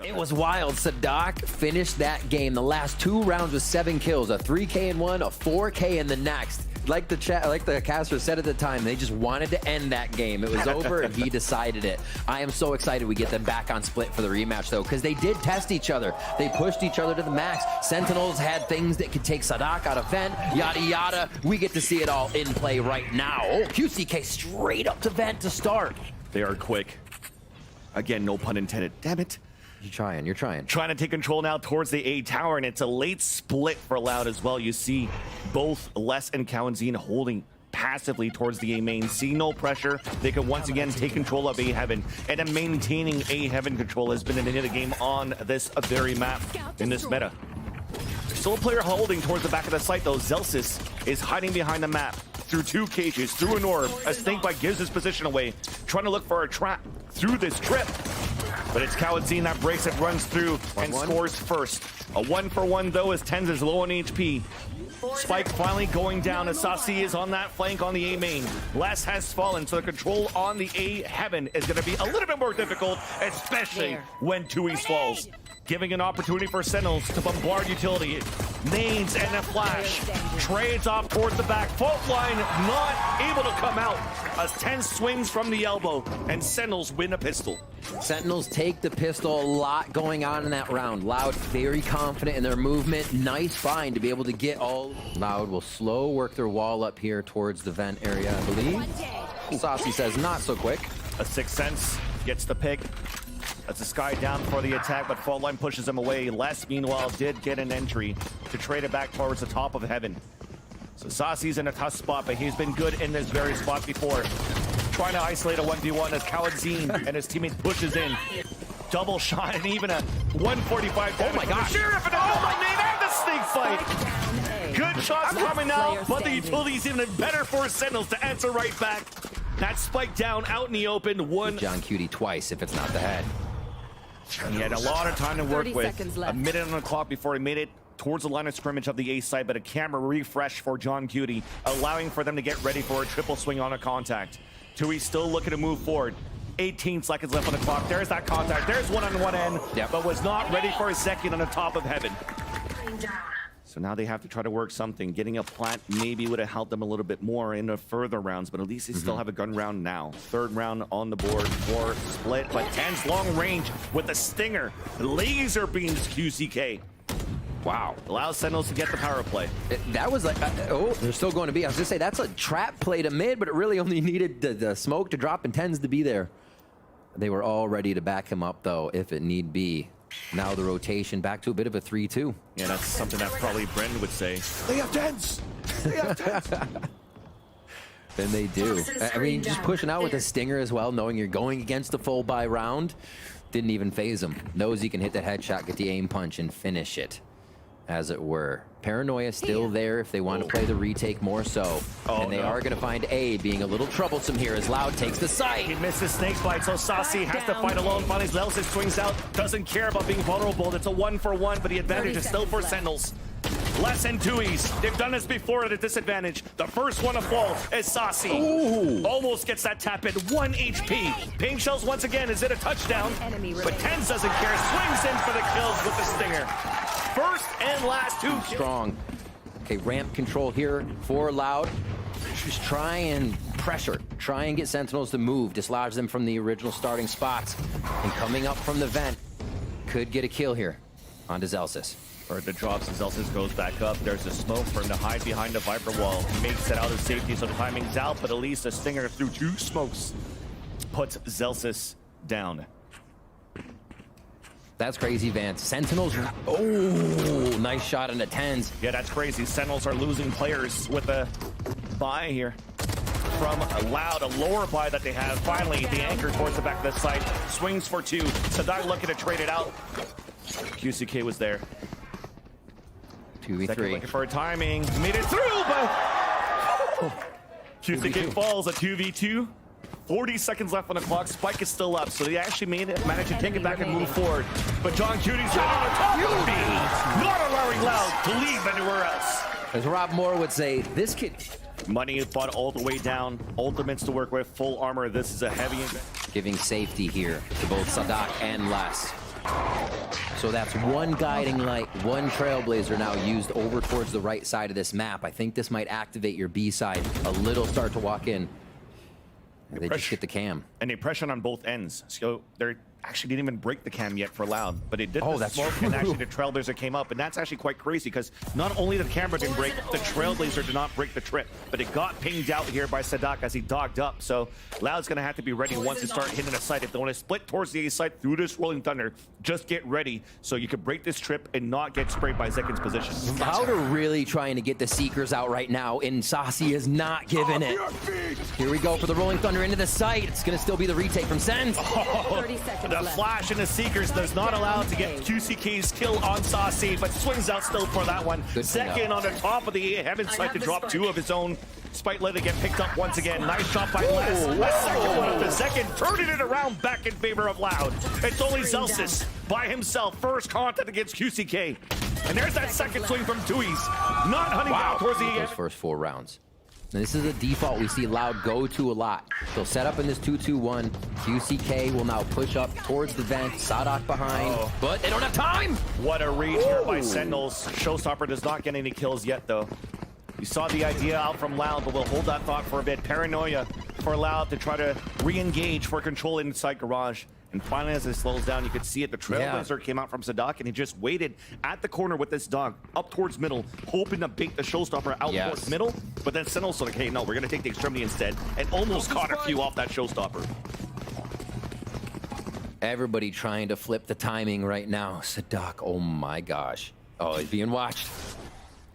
It was wild. Sadak finished that game. The last 2 rounds with 7 kills, a 3K in one, a 4K in the next. Like the caster said at the time, they just wanted to end that game. It was over and he decided it. I am so excited we get them back on Split for the rematch though, because they did test each other. They pushed each other to the max. Sentinels had things that could take Sadak out of vent, yada yada. We get to see it all in play right now. Oh, QCK straight up to vent to start. They are quick. Again, no pun intended. Damn it. You're trying. Trying to take control now towards the A tower, and it's a late split for LOUD as well. You see both Les and Cowanzine holding passively towards the A main. See no pressure. They can once again take control of A Heaven. And then maintaining A Heaven control has been the name of the game on this very map in this meta. Still a player holding towards the back of the site though. Zelsis is hiding behind the map through 2 cages, through an orb. A snakebite gives his position away, trying to look for a trap through this trip. But it's Cowanzine that breaks it, runs through, and scores first. A 1-for-1 though, as Tens is low on HP. Spike finally going down as Sasi is on that flank on the A main. Les has fallen, so the control on the A Heaven is going to be a little bit more difficult, especially when Tui's falls. Giving an opportunity for Sentinels to bombard utility. Nades and a flash. Trades off towards the back. Fault line not able to come out as 10 swings from the elbow, and Sentinels win a pistol. Sentinels take the pistol. A lot going on in that round. LOUD very confident in their movement. Nice find to be able to get all. LOUD will slow work their wall up here towards the vent area, I believe. Saucy says not so quick. A Sixth Sense gets the pick. That's a Sky down for the attack, but Fault Line pushes him away. Les, meanwhile, did get an entry to trade it back towards the top of Heaven. So Sasi's in a tough spot, but he's been good in this very spot before. Trying to isolate a 1v1 as Cowanzine and his teammate pushes in. Double shot and even a 145. Oh my gosh. Sheriff and the snake fight. Good shots coming out, but the utility's even better for Sentinels to answer right back. That spike down out in the open. One. John Cutie twice if it's not the head. He had a lot of time to work with. A minute on the clock before he made it towards the line of scrimmage of the A side, but a camera refresh for John Cutie, allowing for them to get ready for a triple swing on a contact. Tui still looking to move forward. 18 seconds left on the clock. There's that contact. There's one on one end, but was not ready for a second on the top of Heaven. So now they have to try to work something. Getting a plant maybe would have helped them a little bit more in the further rounds, but at least they still have a gun round now. 3rd round on the board for Split, but Ten's long range with the stinger. Laser beams QCK. Wow. Allows Sentinels to get the power play. That was like, oh, they're still going to be. I was just say that's a trap play to mid, but it really only needed the smoke to drop and Tens to be there. They were all ready to back him up though, if it need be. Now the rotation back to a bit of a 3-2. Yeah, that's something that probably Brendan would say. They have Tens! They have Tens! Then they do. I mean, just pushing out with a stinger as well, knowing you're going against the full buy round, didn't even phase him. Knows he can hit the headshot, get the aim punch, and finish it, as it were. Paranoia still there if they want to play the retake more so. And they are going to find A being a little troublesome here as LOUD takes the site. He misses snake bite, so Sasi has to fight alone. Finally, Zelsis swings out, doesn't care about being vulnerable. It's a 1-for-1, but the advantage is still for Sentinels. Les and Tui's, they've done this before at a disadvantage. The first one to fall is Sasi. Almost gets that tap in, 1 HP. Pain Shells once again, is it a touchdown? But Tens doesn't care, swings in for the kills with the stinger. First and last 2 kills. Strong. Okay, ramp control here for LOUD. Just try and pressure. Try and get Sentinels to move, dislodge them from the original starting spots. And coming up from the vent, could get a kill here onto Zelsis. Or the drops and Zelsis goes back up. There's a smoke for him to hide behind the Viper wall. He makes it out of safety, so the timing's out, but at least a stinger through 2 smokes puts Zelsis down. That's crazy, Vance. Sentinels, oh, nice shot into Tens. Yeah, that's crazy. Sentinels are losing players with a buy here. From LOUD, a lower buy that they have. Finally, the anchor towards the back of the site. Swings for 2. Sadak looking to trade it out. QCK was there. 2v3. Looking for a timing. Made it through, but QCK falls, a 2v2. 40 seconds left on the clock. Spike is still up, so they actually managed to take it back and move forward. But John Cutie's right on the top of the not allowing LOUD to leave anywhere else. As Rob Moore would say, this kid... Money is bought all the way down. Ultimates to work with, full armor. This is a heavy... Giving safety here to both Sadak and Les. So that's one guiding light, one trailblazer now used over towards the right side of this map. I think this might activate your B side. A little start to walk in. They just get the cam. And they pressure on both ends. So they're actually didn't even break the cam yet for Loud, but it did the smoke, and actually the trailblazer came up, and that's actually quite crazy because not only did the camera didn't break, the trailblazer did not break the trip, but it got pinged out here by Sadak as he dogged up. So Loud's gonna have to be ready once they start hitting a site. If they want to split towards the A site through this Rolling Thunder, just get ready so you can break this trip and not get sprayed by Zekin's position. Loud are really trying to get the Seekers out right now, and Saucy is not giving it. Here we go for the Rolling Thunder into the site. It's gonna still be the retake from Sens. Oh, 30 seconds the left. flash in the Seekers does not allow to get QCK's kill on Saucy, but swings out still for that one. Second on the top of the heaven side to drop two of his own. Spite let it get picked up once again. Nice shot by Les. The second one of the second, turning it around back in favor of Loud. It's only Zelsis by himself. First contact against QCK. And there's that second swing from Tui's. Not hunting down towards the those first 4 rounds. Now, this is a default we see Loud go to a lot. They'll set up in this 2-2-1. QCK will now push up towards the vent. Sadak behind, but they don't have time. What a read here by Sentinels. Showstopper does not get any kills yet, though. You saw the idea out from Loud, but we'll hold that thought for a bit. Paranoia for Loud to try to re-engage for control inside Garage. And finally, as it slows down, you could see it. The trailblazer came out from Sadak, and he just waited at the corner with this dog up towards middle, hoping to bait the Showstopper out towards middle. But then Sentinels said, okay, no, we're going to take the extremity instead, and almost caught a few off that Showstopper. Everybody trying to flip the timing right now. Sadak, oh my gosh. Oh, he's being watched.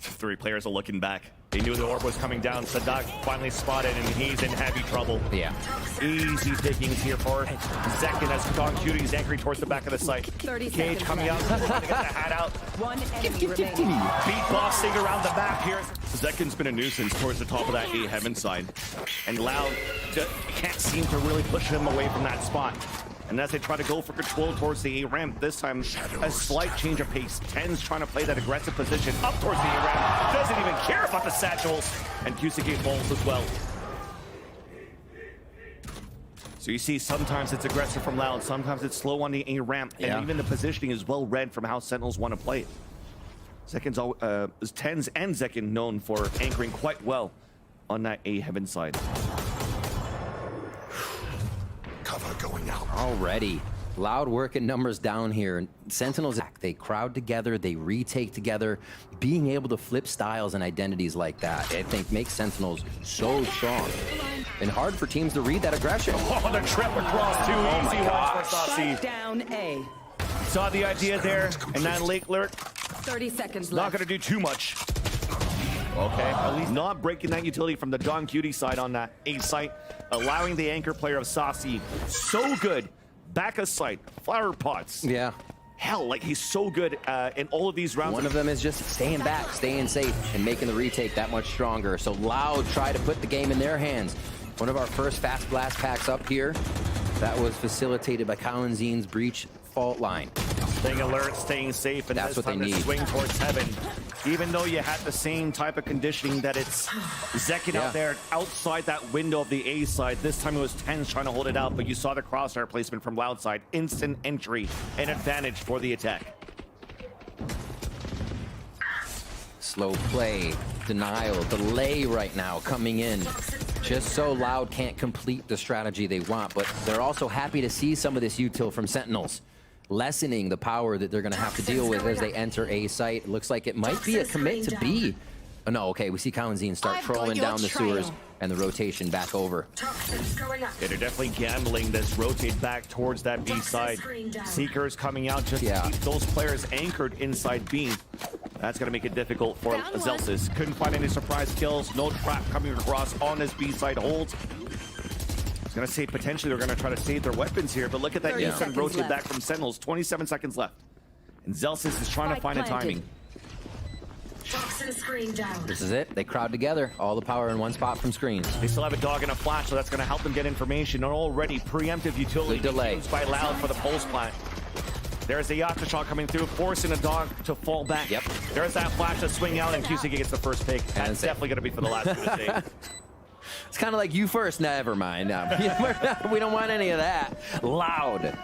3 players are looking back. They knew the orb was coming down. Sadak finally spotted, and he's in heavy trouble. Yeah. Easy pickings here for Zekin as Don Cutie's anchoring towards the back of the site. 30 Cage seconds coming out, trying to get the hat out. One enemy remaining. Beat bossing around the map here. Zekin's been a nuisance towards the top of that A heaven side. And Loud can't seem to really push him away from that spot. And as they try to go for control towards the A ramp, this time a slight change of pace. Ten's trying to play that aggressive position up towards the A ramp. Doesn't even care about the satchels. And QCK falls as well. So you see sometimes it's aggressive from Loud, sometimes it's slow on the A ramp, and even the positioning is well read from how Sentinels want to play it. Ten's and Zekin known for anchoring quite well on that A heaven side. Cover going out. Already. Loud working numbers down here. Sentinels, they crowd together, they retake together. Being able to flip styles and identities like that, I think makes Sentinels so strong. And hard for teams to read that aggression. Oh, the trip across two easy ones for Saucy. Down A. Saw the idea there, and that late lurk. 30 seconds Not left. going to do too much. Okay, at least not breaking that utility from the Don Cutie side on that A site, allowing the anchor player of Saucy so good. Back of sight, flower pots. Yeah. Hell, like he's so good in all of these rounds. One of them is just staying back, staying safe, and making the retake that much stronger. So Loud try to put the game in their hands. One of our first fast blast packs up here. That was facilitated by Kalenzin's breach fault line. Staying alert, staying safe, and That's this what time they to need. swing towards heaven. Even though you had the same type of conditioning that it's Zekin out there outside that window of the A side, this time it was Tens trying to hold it out, but you saw the crosshair placement from Loud side. Instant entry and advantage for the attack. Slow play, denial, delay right now coming in. Just so Loud can't complete the strategy they want, but they're also happy to see some of this util from Sentinels, lessening the power that they're going to have to deal with as they enter A site. It looks like it might be a commit to B. Oh, no, okay, we see Kalensin start trolling down the sewers and the rotation back over. Yeah, they're definitely gambling this rotate back towards that B side. Seekers coming out just to keep those players anchored inside B. That's going to make it difficult for Zelsis. Couldn't find any surprise kills. No trap coming across on this B side hold. I was going to say potentially they're going to try to save their weapons here, but look at that instant rotate back from Sentinels. 27 seconds left. And Zelsis is trying to find a timing. This is it. They crowd together. All the power in one spot from screens. They still have a dog and a flash, so that's going to help them get information. And already preemptive utility used by Loud for the pulse plant. There's the Yacht shot coming through, forcing a dog to fall back. Yep. There's that flash to swing out, and QCK gets the first pick. That's definitely going to be for the last two to take. It's kind of like you first. Never mind. We don't want any of that. Loud.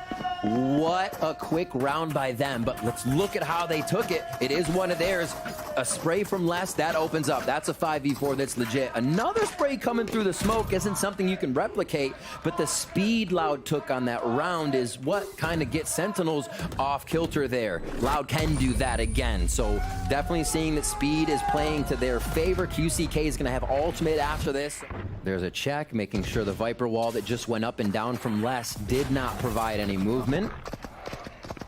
What a quick round by them, but let's look at how they took it. It is one of theirs. A spray from Les, that opens up. That's a 5v4 that's legit. Another spray coming through the smoke isn't something you can replicate, but the speed Loud took on that round is what kind of gets Sentinels off kilter there. Loud can do that again, so definitely seeing that speed is playing to their favor. QCK is gonna have ultimate after this. There's a check, making sure the Viper wall that just went up and down from Les did not provide any movement.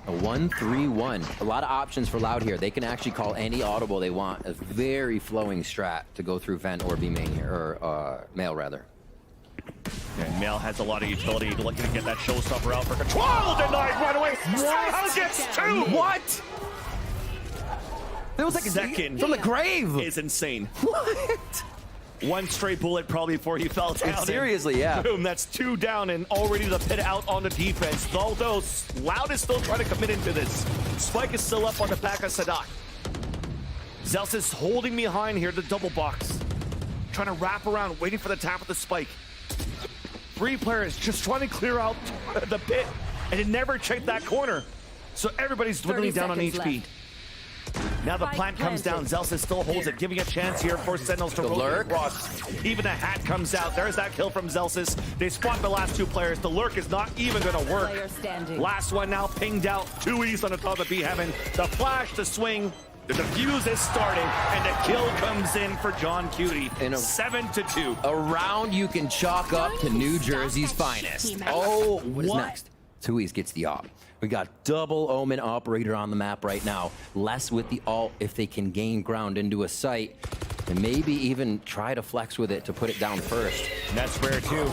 A 1-3-1. A lot of options for Loud here. They can actually call any audible they want. A very flowing strat to go through vent or B main here, or male rather. And Male has a lot of utility, looking to get that showstopper out for control. Denied right away. Somehow gets two. What? It was like a second from the grave. Is insane. What? One straight bullet probably before he fell down. Seriously, yeah. Boom, that's 2 down and already the pit out on the defense. Although Loud is still trying to commit into this. Spike is still up on the back of Sadak. Zels is holding behind here, the double box. Trying to wrap around, waiting for the tap of the Spike. 3 players just trying to clear out the pit, and it never checked that corner. So everybody's dwindling down on HP. Left. Now the plant comes down. Zelsis still holds it, giving a chance here for Sentinels to rotate across. Even a hat comes out. There's that kill from Zelsis. They spot the last 2 players. The lurk is not even going to work. Last one now pinged out. 2 E's on the top of B Heaven. The flash, the swing. The defuse is starting, and the kill comes in for John Cutie. 7-2. A round you can chalk up to New Jersey's finest. Oh, what is next? Tui's gets the op. We got double Omen operator on the map right now. Less with the ult if they can gain ground into a site. And maybe even try to flex with it to put it down first. And that's rare too.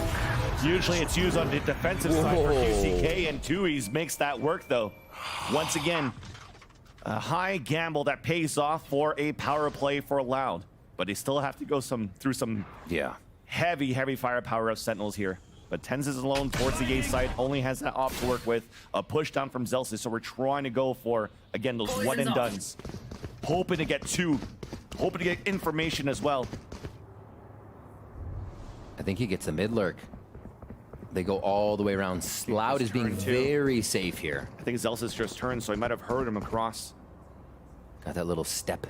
Usually it's used on the defensive side for QCK, and Tui's makes that work though. Once again, a high gamble that pays off for a power play for Loud. But they still have to go through some heavy firepower of Sentinels here. But Tens is alone towards the A side, only has that op to work with. A push down from Zelsis, so we're trying to go for, again, those one and dones. Hoping to get 2, hoping to get information as well. I think he gets the mid lurk. They go all the way around. Loud is being very safe here. I think Zelsis just turned, so he might have heard him across. Got that little step.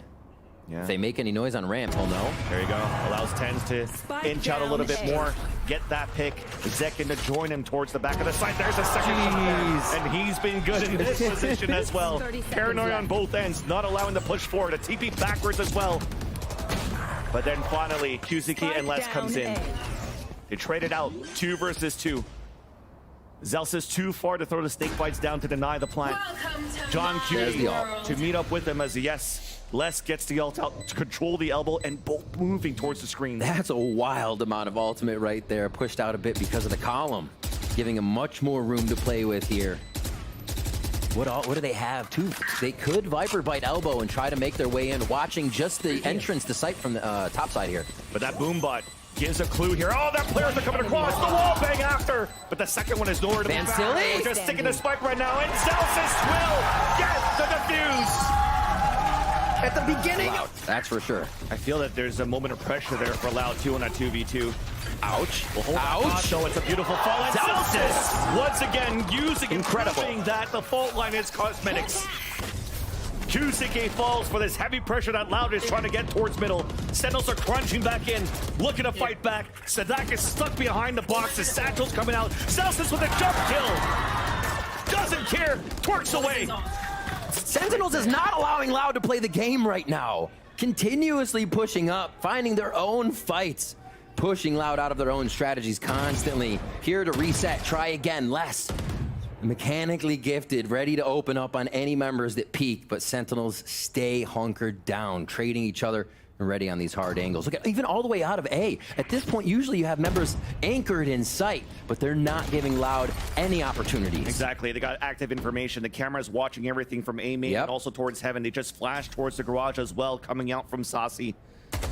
Yeah. If they make any noise on ramp, he'll know. There you go. Allows Tens to inch out a little bit more. Get that pick. Zekin to join him towards the back of the side. There's a second shot there. And he's been good in this position as well. Paranoid on both ends, not allowing the push forward. A TP backwards as well. But then finally, QCK and Les comes in. They traded out 2 versus 2. Zelsis too far to throw the snake bites down to deny the plant. John Cutie to meet up with him as Les gets the ult out to control the elbow, and both moving towards the screen. That's a wild amount of ultimate right there. Pushed out a bit because of the column, giving him much more room to play with here. What do they have too? They could Viper bite elbow and try to make their way in, watching just the entrance to sight from the top side here. But that boom bot gives a clue here. Oh, that players are coming across the wall bang after. But the second one is nowhere to be found. We're just sticking the spike right now, and Zelsis will get the defuse. At the beginning. Loud. That's for sure. I feel that there's a moment of pressure there for Loud 2 on that 2v2. Ouch. We'll hold ouch. So it's a beautiful fall. And Zelsis once again using incredible that the fault line is cosmetics. QCK falls for this heavy pressure that Loud is trying to get towards middle. Sentinels are crunching back in, looking to fight back. Sadak is stuck behind the box. His satchel's coming out. Zelsis with a jump kill. Doesn't care. Twerks away. Sentinels is not allowing Loud to play the game right now. Continuously pushing up, finding their own fights. Pushing Loud out of their own strategies constantly. Here to reset, try again, less. Mechanically gifted, ready to open up on any members that peek, but Sentinels stay hunkered down, trading each other and ready on these hard angles. Look at even all the way out of A. At this point, usually you have members anchored in sight, but they're not giving Loud any opportunities. Exactly. They got active information. The camera's watching everything from A main and also towards Heaven. They just flashed towards the garage as well, coming out from Saucy.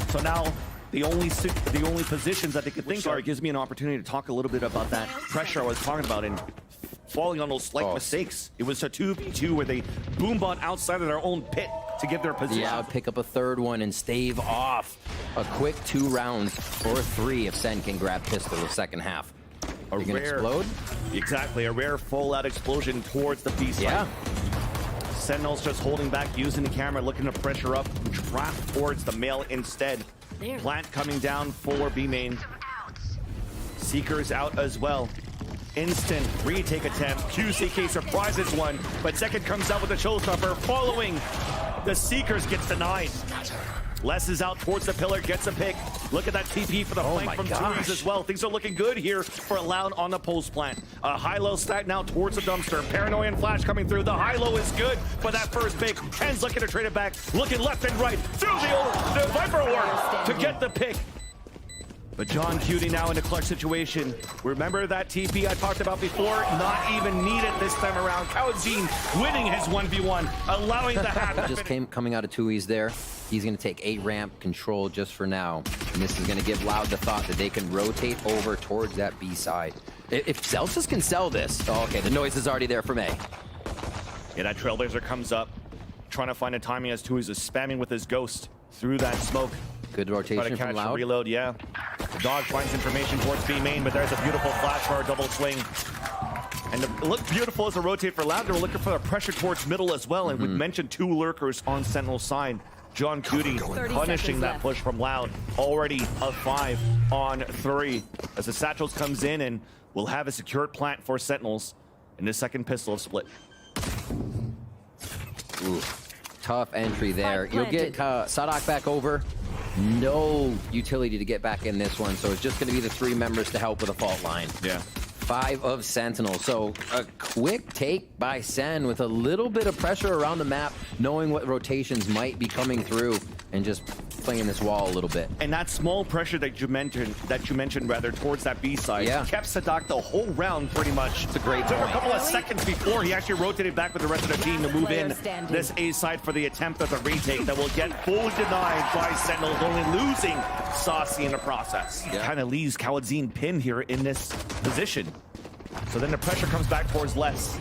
So now the only positions that they could think are, it gives me an opportunity to talk a little bit about that pressure I was talking about and falling on those slight mistakes. It was a 2v2 where they boombot outside of their own pit to give their position. Yeah, pick up a third one and stave off a quick 2 rounds or 3 if Sen can grab pistol the second half. A You can rare, explode? exactly, a rare full-out explosion towards the B site. Yeah. Sentinels just holding back, using the camera, looking to pressure up, trap towards the male instead. Plant coming down for B main. Seekers out as well. Instant retake attempt. QCK surprises one, but second comes out with a showstopper. Following the Seekers gets denied. Les is out towards the pillar, gets a pick. Look at that TP for the flank from Tui's as well. Things are looking good here for LOUD on the post plant. A high-low stack now towards the dumpster. Paranoia and Flash coming through. The high-low is good, but that first pick, Ken's looking to trade it back. Looking left and right through the Viper work to get the pick. But John Cutie now in a clutch situation. Remember that TP I talked about before? Not even needed this time around. Kawazine winning his 1v1, allowing the happen. Just coming out of Tui's there. He's going to take A ramp control just for now. And this is going to give LOUD the thought that they can rotate over towards that B side. If Celsius can sell this, oh, okay, the noise is already there from A. Yeah, that Trailblazer comes up, trying to find a timing as Tui's is spamming with his ghost through that smoke. Good Try to rotation catch from a LOUD. reload, yeah. The dog finds information towards B main, but there's a beautiful flash for a double swing. And it looked beautiful as a rotate for LOUD. They were looking for the pressure towards middle as well. And we mentioned 2 lurkers on Sentinel's side. John Cutie punishing that push from LOUD. Already a 5 on 3. As the Satchels comes in and will have a secured plant for Sentinels in the second pistol split. Ooh, tough entry there. You'll get Sadak back over. No utility to get back in this one, so it's just going to be the 3 members to help with a fault line. Yeah. 5 of Sentinels. So a quick take by Sen with a little bit of pressure around the map, knowing what rotations might be coming through and just playing this wall a little bit. And that small pressure that you mentioned rather towards that B side kept Sadak the whole round pretty much. It's a great took a couple of seconds before he actually rotated back with the rest of the team to move in this A side for the attempt at the retake that will get fully denied by Sentinels, only losing Saucy in the process. Kind of leaves Kawadzine pinned here in this position. So then the pressure comes back towards Les.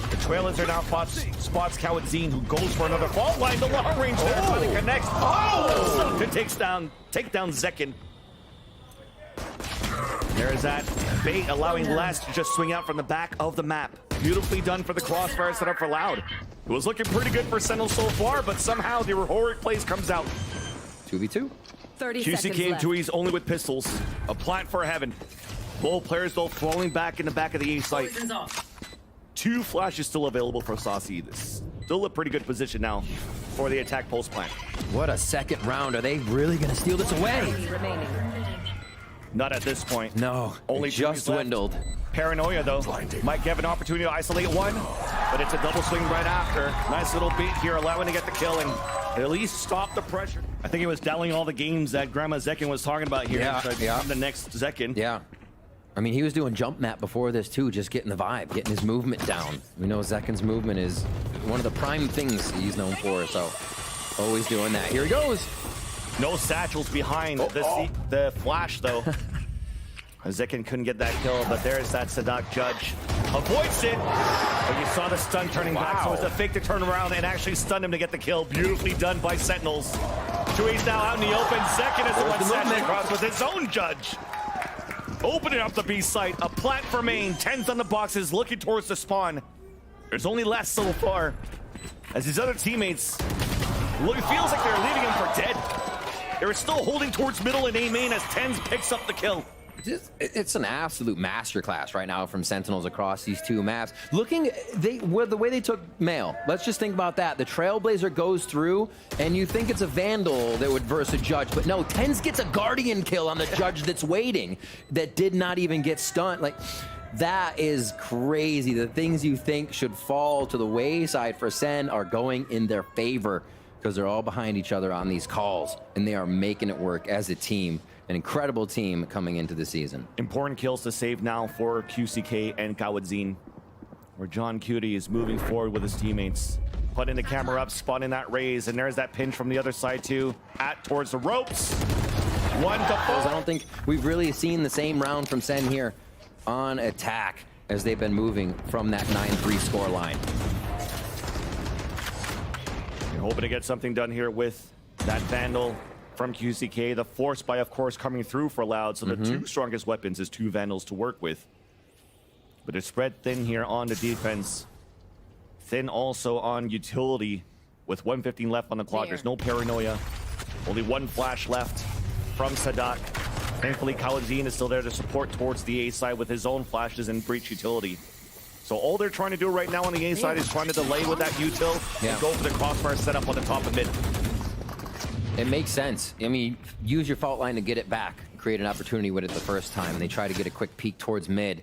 The Trailblazer now spots Kawadzine, who goes for another fault line. The long range there trying to connect. Oh! It take down Zekin. There's that bait, allowing Les to just swing out from the back of the map. Beautifully done for the crossfire set up for LOUD. It was looking pretty good for Sentinel so far, but somehow the heroic plays comes out. 2v2. 30 seconds QCK and left. Tui's only with pistols. A plant for heaven. Both players though falling back in the back of the A site. 2 flashes still available for Saucy. This still a pretty good position now for the attack post plant. What a second round. Are they really going to steal this away? Enemy remaining. Not at this point. No, Only it just Tui's left. dwindled. Paranoia though might give an opportunity to isolate one, but it's a double swing right after. Nice little beat here, allowing to get the kill and at least stop the pressure. I think it was dialing all the games that Grandma Zekin was talking about here. The next Zekin. Yeah. I mean, he was doing jump map before this too, just getting the vibe, getting his movement down. We know Zekin's movement is one of the prime things he's known for, so always doing that. Here he goes. No satchels behind the flash though. Zekin couldn't get that kill, but there's that Sadak Judge. Avoids it, but you saw the stun turning back, so it's a fake to turn around and actually stun him to get the kill. Beautifully done by Sentinels. Tui's now out in the open. Zekin is the one satchel across with his own Judge. Opening up the B site, a plant for main, 10s on the boxes, looking towards the spawn. There's only less so far, as his other teammates, it feels like they're leaving him for dead. They're still holding towards middle and A main as 10s picks up the kill. It's an absolute masterclass right now from Sentinels across these 2 maps. Looking, the way they took male, let's just think about that. The Trailblazer goes through, and you think it's a Vandal that would verse a Judge, but no, Tens gets a Guardian kill on the Judge that's waiting, that did not even get stunned. Like, that is crazy. The things you think should fall to the wayside for Sen are going in their favor, because they're all behind each other on these calls, and they are making it work as a team. An incredible team coming into the season. Important kills to save now for QCK and Kawadzine, where John Cutie is moving forward with his teammates. Putting the camera up, spotting that raise, and there's that pinch from the other side too, towards the ropes. 1 to 4. I don't think we've really seen the same round from Sen here on attack as they've been moving from that 9-3 score line. You're hoping to get something done here with that Vandal from QCK. The force by, of course, coming through for LOUD, so the 2 strongest weapons is 2 Vandals to work with. But they're spread thin here on the defense. Thin also on utility. With 1:15 left on the clock, there's no paranoia. Only one flash left from Sadak. Thankfully, Khalazine is still there to support towards the A side with his own flashes and breach utility. So all they're trying to do right now on the A side is trying to delay with that util and go for the crossfire setup on the top of mid. It makes sense. I mean, use your fault line to get it back, create an opportunity with it the first time, and they try to get a quick peek towards mid.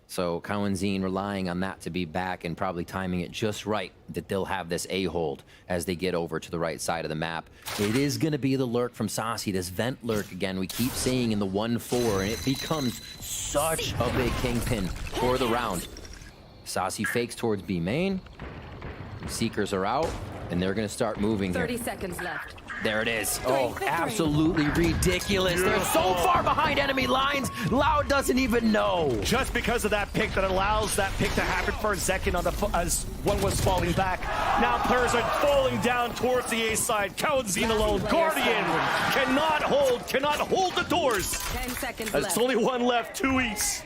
So Khalazine relying on that to be back and probably timing it just right that they'll have this A-hold as they get over to the right side of the map. It is going to be the lurk from Saucy, this vent lurk again. We keep seeing in the 1-4, and it becomes such a big kingpin for the round. Saucy fakes towards B main. Seekers are out, and they're going to start moving 30 here. seconds left. There it is. Oh, absolutely ridiculous. They're so far behind enemy lines. Loud doesn't even know. Just because of that pick that allows that pick to happen for a second on the as one was falling back. Now players are falling down towards the A side. Khalazine alone. Guardian cannot hold the doors. 10 seconds There's left. only one left, 2 east.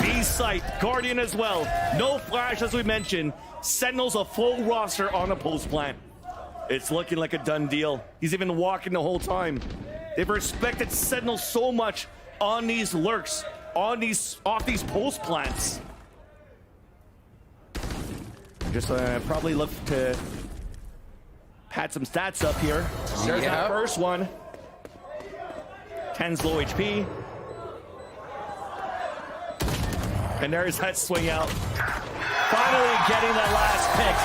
B site, Guardian as well. No flash as we mentioned. Sentinels a full roster on a post plant. It's looking like a done deal. He's even walking the whole time. They've respected Sentinels so much on these lurks, off these post plants. Just probably look to pad some stats up here. There's that first one. 10's low HP. And there's that swing out. Finally getting that last pick.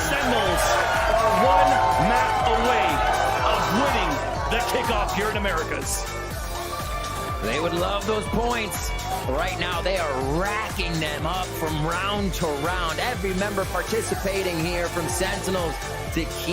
Sentinels are one map away of winning the kickoff here in Americas. They would love those points. Right now, they are racking them up from round to round. Every member participating here from Sentinels to keep